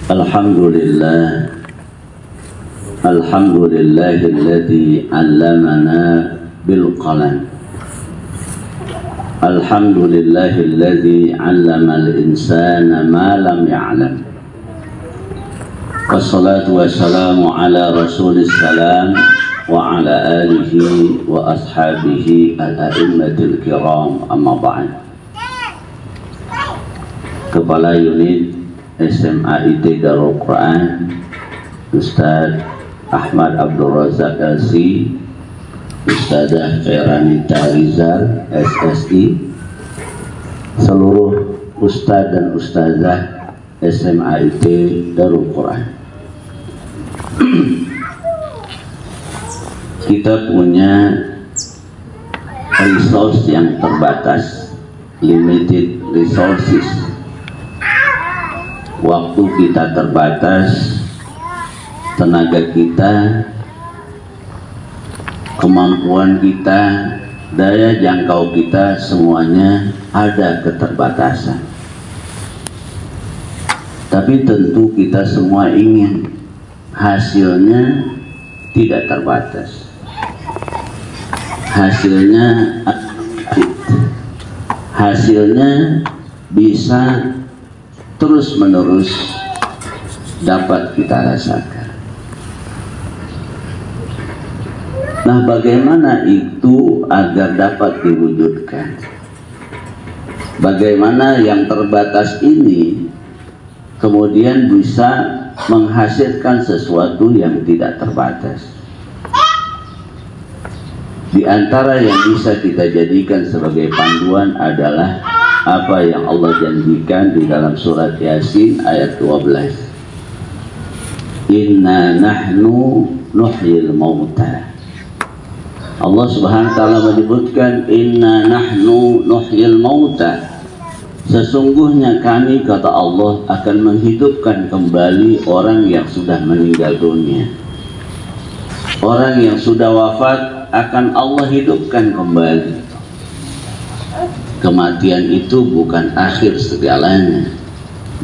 Alhamdulillah, alhamdulillahilladzi 'allamana bil qalam. Alhamdulillahilladzi 'allamal insana ma lam ya'lam. Wassalatu wassalamu ala rasulis salam wa ala alihi wa ashabihi al-a'immatil kiram, amma ba'd. Kepala Unit SMA IT Darul Quran Ustaz Ahmad Abdul Razak LC, Ustazah Khairanita Rizal SSI, seluruh Ustaz dan Ustazah SMA IT Darul Quran. Kita punya resource yang terbatas, limited resources. Waktu kita terbatas, tenaga kita, kemampuan kita, daya jangkau kita, semuanya ada keterbatasan. Tapi tentu kita semua ingin hasilnya tidak terbatas, hasilnya bisa terus menerus dapat kita rasakan. Nah, bagaimana itu agar dapat diwujudkan? Bagaimana yang terbatas ini kemudian bisa menghasilkan sesuatu yang tidak terbatas? Di antara yang bisa kita jadikan sebagai panduan adalah apa yang Allah janjikan di dalam surat Yasin ayat 12. Inna nahnu nuhyil mauta. Allah Subhanahu wa taala menyebutkan inna nahnu nuhyil mauta. Sesungguhnya kami, kata Allah, akan menghidupkan kembali orang yang sudah meninggal dunia. Orang yang sudah wafat akan Allah hidupkan kembali. Kematian itu bukan akhir segalanya,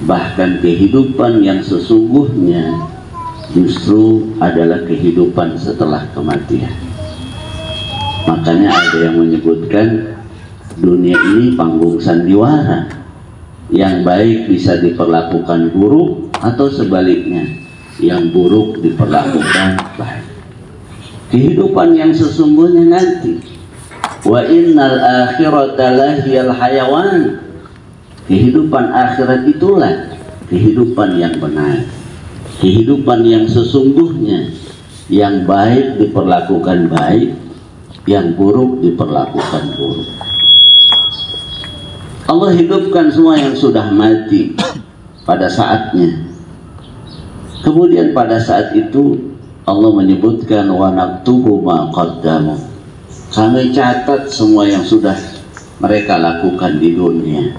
bahkan kehidupan yang sesungguhnya justru adalah kehidupan setelah kematian. Makanya ada yang menyebutkan dunia ini panggung sandiwara, yang baik bisa diperlakukan buruk atau sebaliknya, yang buruk diperlakukan baik. Kehidupan yang sesungguhnya nanti, wa innal akhirata lahiyal hayawan. Kehidupan akhirat itulah kehidupan yang benar, kehidupan yang sesungguhnya, yang baik diperlakukan baik, yang buruk diperlakukan buruk. Allah hidupkan semua yang sudah mati pada saatnya. Kemudian pada saat itu Allah menyebutkan wa naktubu ma qaddamu. Kami catat semua yang sudah mereka lakukan di dunia.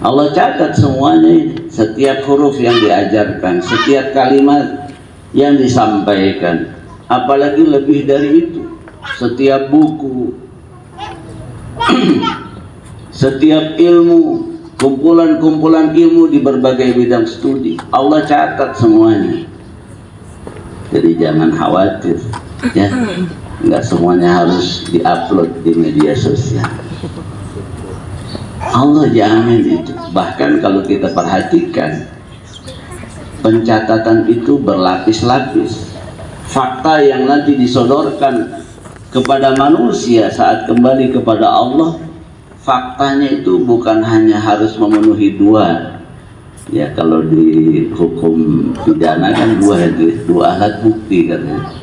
Allah catat semuanya, setiap huruf yang diajarkan, setiap kalimat yang disampaikan, apalagi lebih dari itu, setiap buku, setiap ilmu, kumpulan-kumpulan ilmu di berbagai bidang studi, Allah catat semuanya. Jadi jangan khawatir, ya. Nggak semuanya harus diupload di media sosial. Allah jamin itu. Bahkan kalau kita perhatikan, pencatatan itu berlapis-lapis. Fakta yang nanti disodorkan kepada manusia saat kembali kepada Allah, faktanya itu bukan hanya harus memenuhi dua. Ya, kalau di hukum pidana kan dua alat bukti katanya.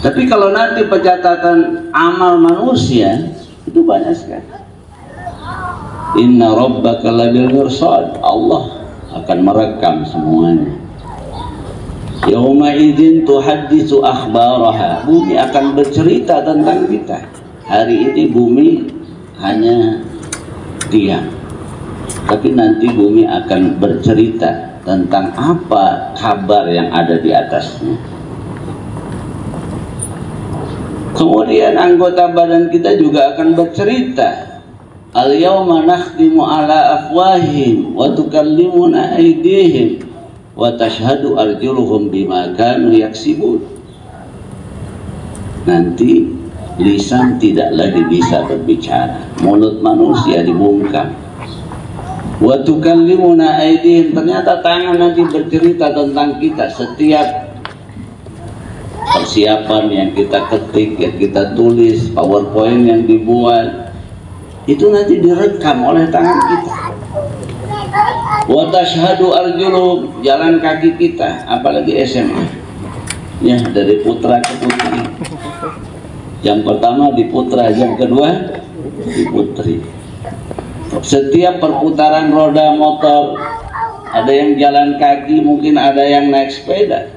Tapi kalau nanti pencatatan amal manusia itu banyak sekali. Inna rabbaka labil mirsad. Allah akan merekam semuanya. Yauma idzin tuhaddisu akhbaraha. Bumi akan bercerita tentang kita. Hari ini bumi hanya diam, tapi nanti bumi akan bercerita tentang apa kabar yang ada di atasnya. Kemudian anggota badan kita juga akan bercerita. Al-yawma nakhtimu ala afwahihim wa tukallimuna aydihim wa tashhadu arjuluhum bima kanu yaksibun. Nanti lisan tidak lagi bisa berbicara, mulut manusia dibungkam. Wa tukallimuna aydihim, ternyata tangan nanti bercerita tentang kita. Setiap persiapan yang kita ketik, yang kita tulis, PowerPoint yang dibuat, itu nanti direkam oleh tangan kita. Wa tashhadu arjuluhum, jalan kaki kita, apalagi SMA ya, dari putra ke putri. Yang pertama di putra, yang kedua di putri. Setiap perputaran roda motor, ada yang jalan kaki, mungkin ada yang naik sepeda,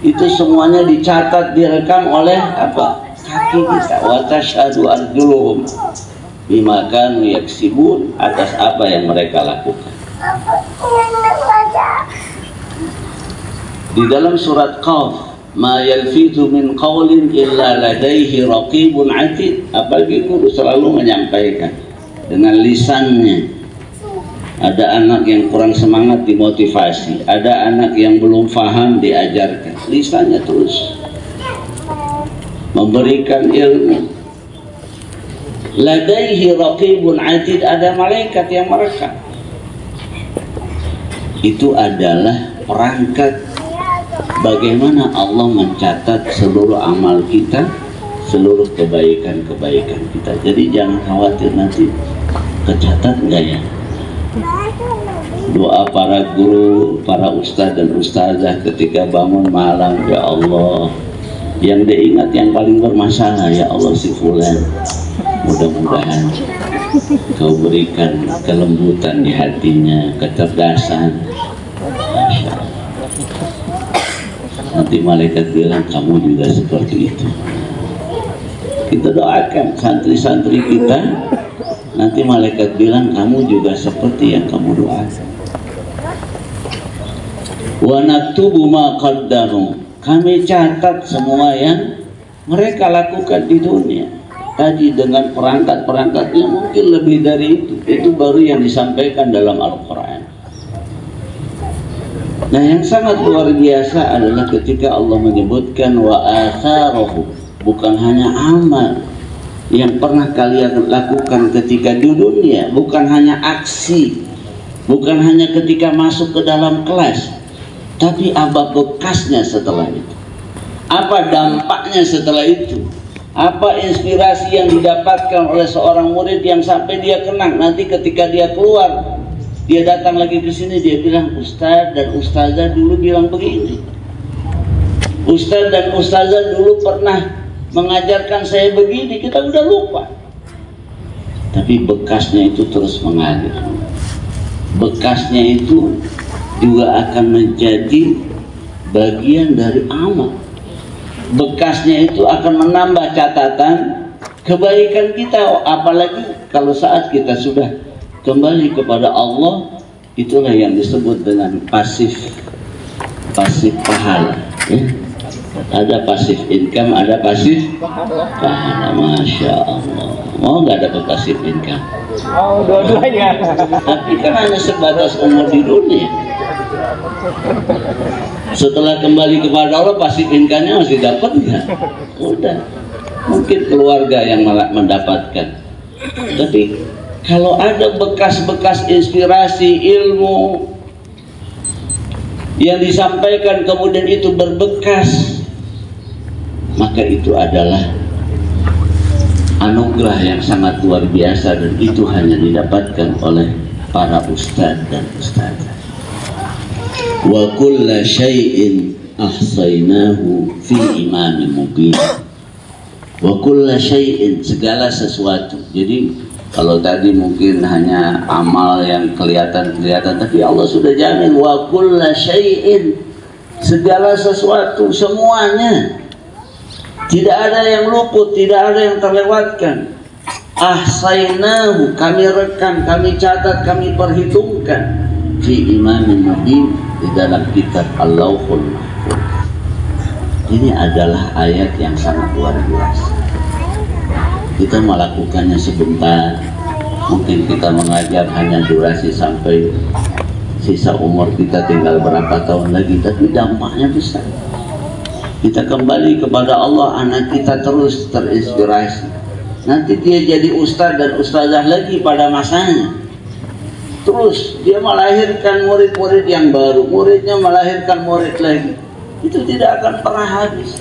itu semuanya dicatat, direkam oleh apa? Kaki kita. Wa tashhadu arjuluhum bima kanu yaksibun, atas apa yang mereka lakukan. Di dalam surat Qaf, ma yalfizu min qawlin illa ladaihi raqibun atid, apalagi guru selalu menyampaikan dengan lisannya. Ada anak yang kurang semangat dimotivasi, ada anak yang belum paham diajarkan, lisannya terus memberikan ilmu. Ladaihi raqibun atid, ada malaikat yang merekam. Itu adalah perangkat bagaimana Allah mencatat seluruh amal kita, seluruh kebaikan-kebaikan kita. Jadi jangan khawatir nanti kecatat enggak ya. Doa para guru, para ustadz dan ustazah ketika bangun malam, ya Allah, yang diingat yang paling bermasalah, ya Allah si fulan, mudah-mudahan Kau berikan kelembutan di hatinya, kecerdasan. Masya Allah. Nanti malaikat bilang kamu juga seperti itu. Kita doakan santri-santri kita, nanti malaikat bilang kamu juga seperti yang kamu doakan. Wa naktubu ma qaddamu, kami catat semua yang mereka lakukan di dunia. Tadi dengan perangkat-perangkatnya mungkin lebih dari itu baru yang disampaikan dalam Al-Quran. Nah, yang sangat luar biasa adalah ketika Allah menyebutkan wa atharahu, bukan hanya amal yang pernah kalian lakukan ketika di dunia, bukan hanya aksi, bukan hanya ketika masuk ke dalam kelas, tapi apa bekasnya setelah itu, apa dampaknya setelah itu, apa inspirasi yang didapatkan oleh seorang murid yang sampai dia kenang nanti ketika dia keluar, dia datang lagi ke sini, dia bilang Ustadz dan Ustazah dulu bilang begini, Ustadz dan Ustazah dulu pernah mengajarkan saya begini. Kita udah lupa, tapi bekasnya itu terus mengalir. Bekasnya itu juga akan menjadi bagian dari amal. Bekasnya itu akan menambah catatan kebaikan kita, apalagi kalau saat kita sudah kembali kepada Allah. Itulah yang disebut dengan pasif pahala ya. Ada pasif income, ada pasif pahala. Masya Allah, mau nggak dapat pasif income? Oh, dua-duanya. Tapi kan hanya sebatas umur di dunia. Setelah kembali kepada Allah, pasif income-nya masih dapat nggak? Udah, mungkin keluarga yang mendapatkan. Tapi kalau ada bekas-bekas inspirasi ilmu yang disampaikan kemudian itu berbekas, maka itu adalah anugerah yang sangat luar biasa, dan itu hanya didapatkan oleh para ustadz dan ustazah. Wa kulla syai'in ahsainahu fi imamin mubin. Wa kulla syai'in, segala sesuatu. Jadi kalau tadi mungkin hanya amal yang kelihatan-kelihatan, tapi Allah sudah jamin wa kulla syai'in, segala sesuatu, semuanya. Tidak ada yang luput, tidak ada yang terlewatkan. Ahsainahu, kami rekam, kami catat, kami perhitungkan fi imamin mubin, di dalam kitab Al-Lauhul Mahfuz. Ini adalah ayat yang sangat luar biasa. Kita melakukannya sebentar, mungkin kita mengajar hanya durasi sampai sisa umur kita tinggal berapa tahun lagi, tapi dampaknya besar. Kita kembali kepada Allah, anak kita terus terinspirasi. Nanti dia jadi ustaz dan ustazah lagi pada masanya. Terus dia melahirkan murid-murid yang baru, muridnya melahirkan murid lagi. Itu tidak akan pernah habis.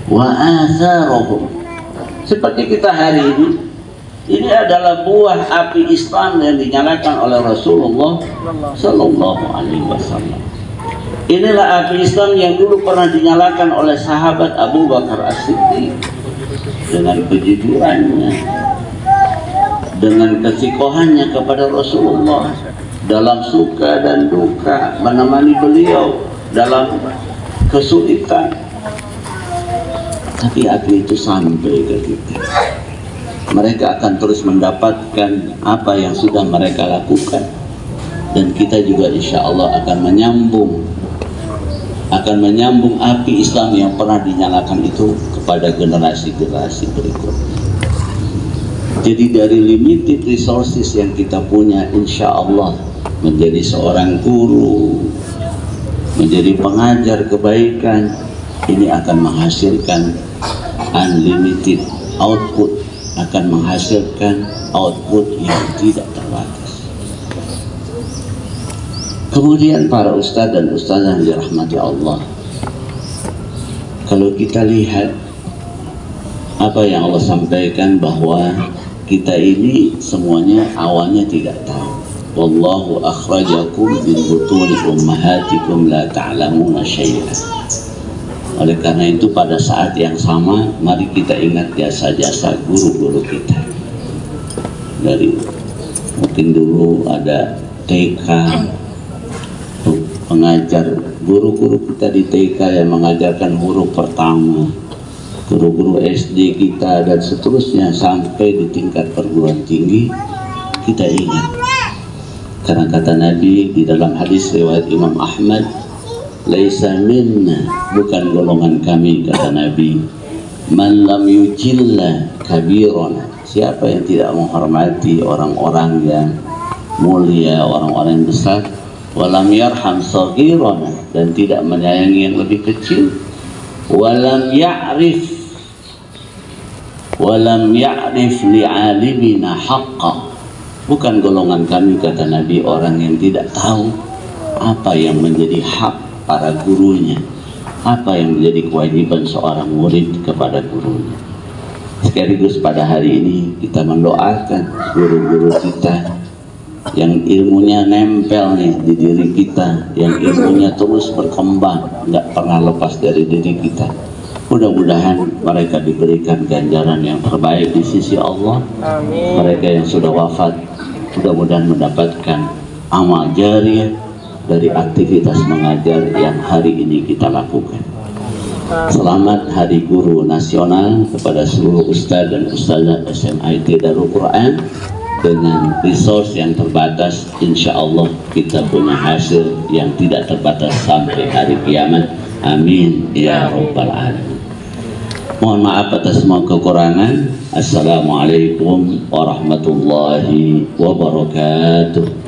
Wa atharuhum. Seperti kita hari ini adalah buah api Islam yang dinyalakan oleh Rasulullah Sallallahu Alaihi Wasallam. Inilah api Islam yang dulu pernah dinyalakan oleh sahabat Abu Bakar As-Siddiq dengan kejujurannya, dengan kesikohannya kepada Rasulullah dalam suka dan duka, menemani beliau dalam kesulitan. Tapi api itu sampai ke kita. Mereka akan terus mendapatkan apa yang sudah mereka lakukan, dan kita juga insya Allah akan menyambung api Islam yang pernah dinyalakan itu kepada generasi-generasi berikutnya. Jadi dari limited resources yang kita punya, insya Allah menjadi seorang guru, menjadi pengajar kebaikan, ini akan menghasilkan unlimited output, akan menghasilkan output yang tidak terbatas. Kemudian para ustadz dan ustazah yang dirahmati Allah, kalau kita lihat apa yang Allah sampaikan, bahwa kita ini semuanya awalnya tidak tahu. Wallahu akhrajakum min butuni ummahatikum la ta'lamuna syai'an. Oleh karena itu pada saat yang sama mari kita ingat jasa-jasa guru-guru kita. Dari mungkin dulu ada TK, pengajar, guru-guru kita di TK yang mengajarkan huruf pertama, guru-guru SD kita dan seterusnya sampai di tingkat perguruan tinggi. Kita ingat, karena kata Nabi di dalam hadis riwayat Imam Ahmad, laisa minna, bukan golongan kami, kata Nabi, man lam yujilla kabirana, siapa yang tidak menghormati orang-orang yang mulia, orang-orang yang besar, walam yarham saghirana, dan tidak menyayangi yang lebih kecil, walam ya'rif li'alimina haqqa, bukan golongan kami, kata Nabi, orang yang tidak tahu apa yang menjadi hak para gurunya, apa yang menjadi kewajiban seorang murid kepada gurunya. Sekaligus pada hari ini kita mendoakan guru-guru kita yang ilmunya nempel nih di diri kita, yang ilmunya terus berkembang, nggak pernah lepas dari diri kita. Mudah-mudahan mereka diberikan ganjaran yang terbaik di sisi Allah. Amin. Mereka yang sudah wafat mudah-mudahan mendapatkan amal jariah dari aktivitas mengajar yang hari ini kita lakukan. Selamat Hari Guru Nasional kepada seluruh ustadz dan ustazah SMIT Darul Quran. Dengan resource yang terbatas, insya Allah kita punya hasil yang tidak terbatas sampai hari kiamat. Amin ya Rabbal Alamin. Mohon maaf atas semua kekurangan. Assalamualaikum warahmatullahi wabarakatuh.